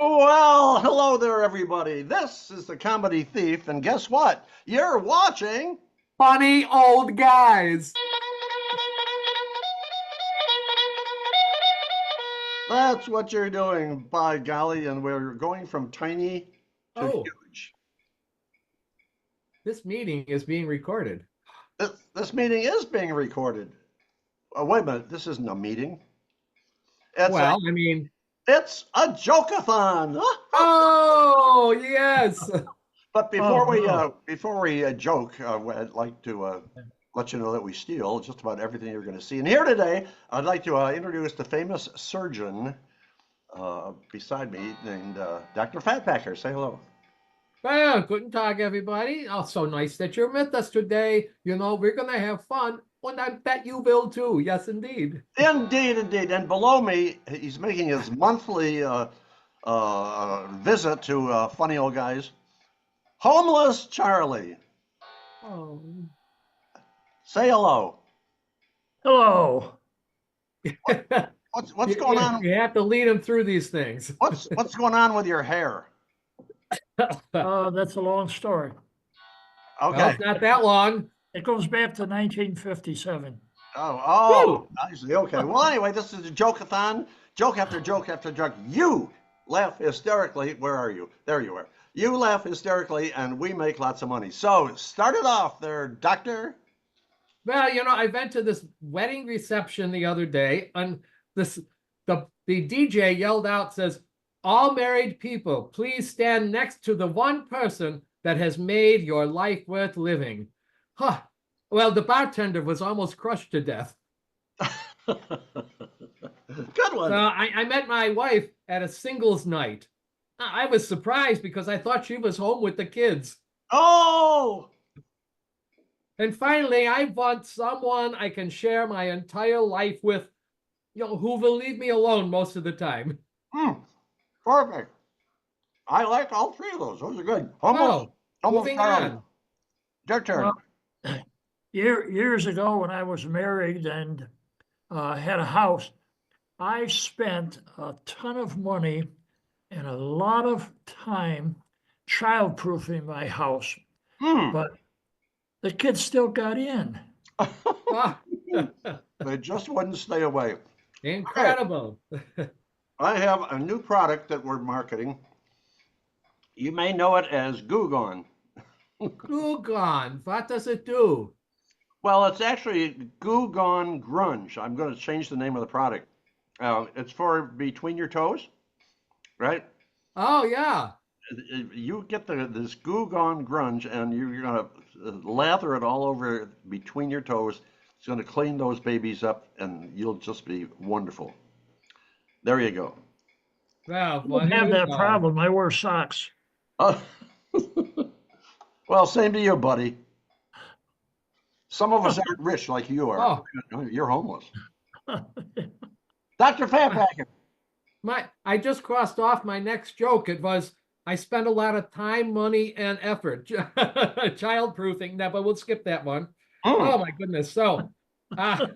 Well, hello there, everybody. This is the Comedy Thief, and guess what? You're watching. Funny old guys. That's what you're doing, by golly, and we're going from tiny to Oh, huge. this meeting is being recorded. This meeting is being recorded. Oh, wait a minute, this isn't a meeting. It's a Well, I mean, it's a joke-a-thon. oh, yes. But Oh no. before we joke, I'd like to let you know that we steal just about everything you're going to see. And here today, I'd like to introduce the famous surgeon beside me named Dr. Fatpacker. Say hello. Well, guten Tag, everybody. Oh, so nice that you're with us today. We're going to have fun, and I bet you will too. Yes, indeed. Indeed, indeed. And below me, he's making his monthly visit to Funny Old Guys. Homeless Charlie. Oh. Say hello. Hello. What's going on? You have to lead him through these things. What's going on with your hair? That's a long story. Well, Okay. it's not that long. It goes back to 1957. Oh, I see. Okay. Well, anyway, this is a joke-a-thon. Joke after joke after joke. You laugh hysterically. Where are you? There you are. You laugh hysterically, and we make lots of money. So start it off there, doctor. Well, I went to this wedding reception the other day, and the DJ yelled out, says, "All married people, please stand next to the one person that has made your life worth living." Huh. Well, the bartender was almost crushed to death. Good one. So I met my wife at a singles night. I was surprised because I thought she was home with the kids. Oh, And finally, I want someone I can share my entire life with, who will leave me alone most of the time. perfect. I like all three of those. Those are good. Oh, Almost moving Charlie. on. Your turn. Well, years ago, when I was married and had a house, I spent a ton of money and a lot of time childproofing my house, Hmm. but the kids still got in. Ah, They just wouldn't stay away. incredible. I have a new product that we're marketing. You may know it as Goo Gone. Goo Gone. What does it do? Well, it's actually Goo Gone Grunge. I'm going to change the name of the product. It's for between your toes, right? Oh, yeah. You get this Goo Gone Grunge, and you're going to lather it all over between your toes. It's going to clean those babies up, and you'll just be wonderful. There you go. Well, I don't have that problem. I wear socks. Uh, well, same to you, buddy. Some of us aren't rich like you are. Oh, You're homeless. Dr. Fatpacker. I just crossed off my next joke. It was, I spent a lot of time, money, and effort. Childproofing. No, but we'll skip that one. Oh my goodness. So, uh,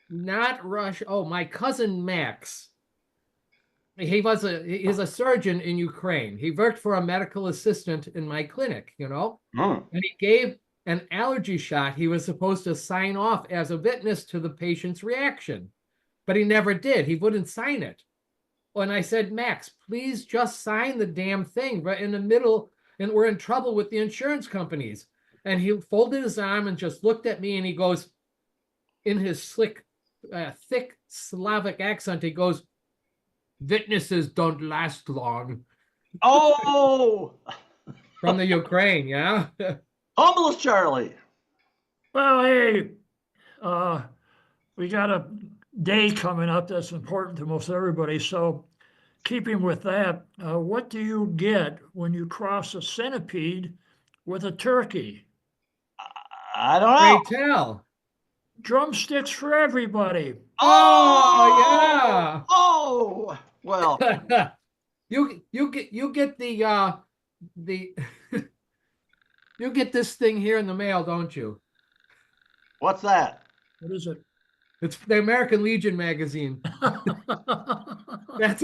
not rush. Oh, my cousin Max. He's a surgeon in Ukraine. He worked for a medical assistant in my clinic, and he gave an allergy shot. He was supposed to sign off as a witness to the patient's reaction, but he never did. He wouldn't sign it. And I said, Max, please just sign the damn thing. Right in the middle, and we're in trouble with the insurance companies. And he folded his arm and just looked at me, and he goes, in his slick, thick Slavic accent, he goes, "Witnesses don't last long." Oh, From the Ukraine, yeah? homeless Charlie. Well, hey, we got a day coming up that's important to most everybody. So, keeping with that, what do you get when you cross a centipede with a turkey? I don't Pray know. tell. Drumsticks for everybody. Oh, Oh, well, yeah. You get the you get this thing here in the mail, don't you? what's that? What is it? It's the American Legion magazine. That's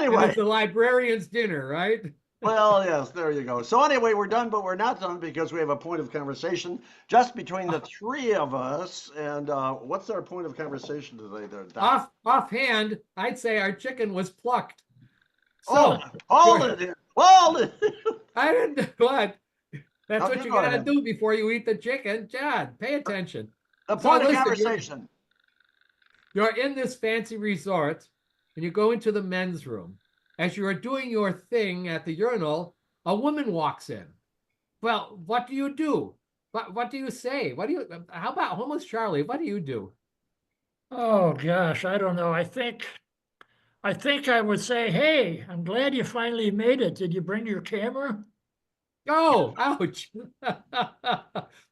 anyway. It's the librarian's dinner, right? Well, yes, there you go. So anyway, we're done, but we're not done because we have a point of conversation just between the three of us. And what's our point of conversation today there, Doc? Offhand, I'd say our chicken was plucked. Oh, So hold it in. Hold it. I didn't what? That's No, what you you go gotta ahead. do before you eat the chicken. John, pay attention. The So point of listen, conversation. you're in this fancy resort and you go into the men's room. As you are doing your thing at the urinal, a woman walks in. Well, what do you do? What do you say? How about homeless Charlie? What do you do? Oh gosh, I don't know. I think I would say, hey, I'm glad you finally made it. Did you bring your camera? Oh, ouch.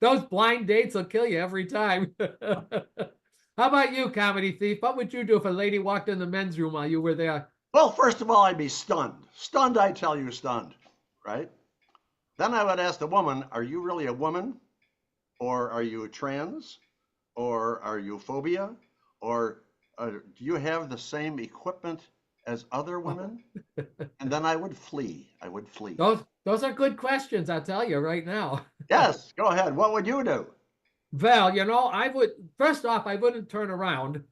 Those blind dates will kill you every time. How about you, comedy thief? What would you do if a lady walked in the men's room while you were there? Well, first of all, I'd be stunned. Stunned, I tell you, stunned, right? Then I would ask the woman, are you really a woman? Or are you trans? Or are you phobia? Or do you have the same equipment as other women? And then I would flee. I would flee. Those are good questions, I'll tell you right now. Yes, go ahead. What would you do? Well, I would, first off, I wouldn't turn around.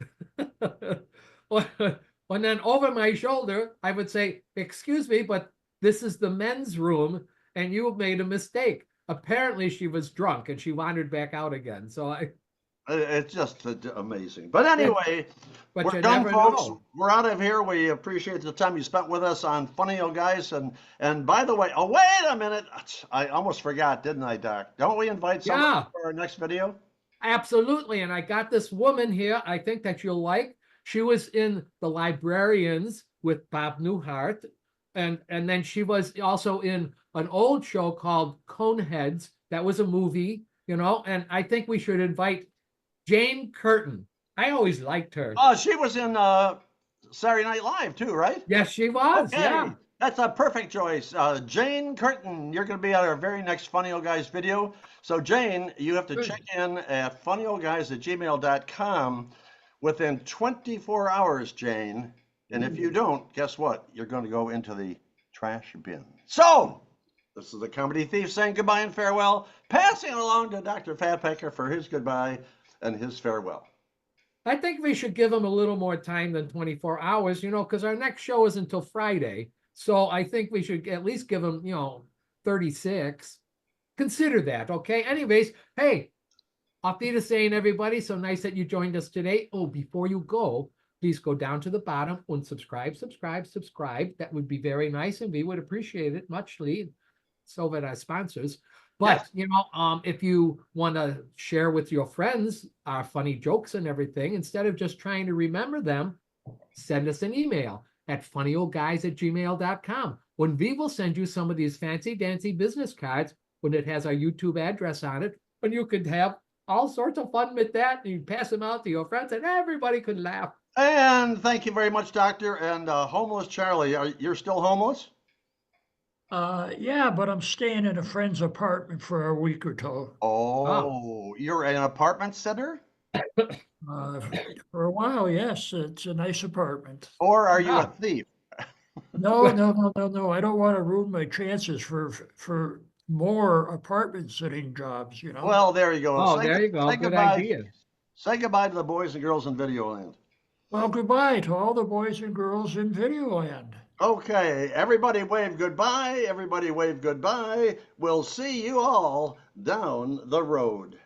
And then over my shoulder, I would say, excuse me, but this is the men's room and you made a mistake. Apparently she was drunk and she wandered back out again. So It's just amazing. But anyway, but we're you done, never folks. know. We're out of here. We appreciate the time you spent with us on Funny Old Guys. And by the way, oh, wait a minute. I almost forgot, didn't I, Doc? Don't we invite someone Yeah, for our next video? absolutely. And I got this woman here I think that you'll like. She was in The Librarians with Bob Newhart. And then she was also in an old show called Coneheads. That was a movie, and I think we should invite Jane Curtin. I always liked her. Oh, she was in Saturday Night Live too, right? Yes, she was. Okay, Yeah. that's a perfect choice. Jane Curtin, you're going to be at our very next Funny Old Guys video. So, Jane, you have to check in at funnyoldguys@gmail.com within 24 hours, Jane. And if you don't, guess what? You're going to go into the trash bin. So, this is the Comedy Thief saying goodbye and farewell, passing it along to Dr. Fatpacker for his goodbye and his farewell. I think we should give him a little more time than 24 hours, because our next show is until Friday. So I think we should at least give him, 36. Consider that, okay? Anyways, hey, auf Wiedersehen, everybody. So nice that you joined us today. Oh, before you go, please go down to the bottom and subscribe. That would be very nice, and we would appreciate it muchly. So that our sponsors. But if you want to share with your friends our funny jokes and everything, instead of just trying to remember them, send us an email at funnyoldguys@gmail.com. When we will send you some of these fancy dancy business cards when it has our YouTube address on it, and you could have all sorts of fun with that, and you pass them out to your friends, and everybody could laugh. And thank you very much, Doctor. And homeless Charlie, you're still homeless? Yeah, but I'm staying in a friend's apartment for a week or two. Oh, you're an apartment sitter? For a while, yes, it's a nice apartment. Or are you a thief? No. I don't want to ruin my chances for more apartment sitting jobs, Well, there you go. Oh, there you go. Good idea. Say goodbye to the boys and girls in Videoland. Well, goodbye to all the boys and girls in Videoland. Okay, everybody wave goodbye. Everybody wave goodbye. We'll see you all down the road.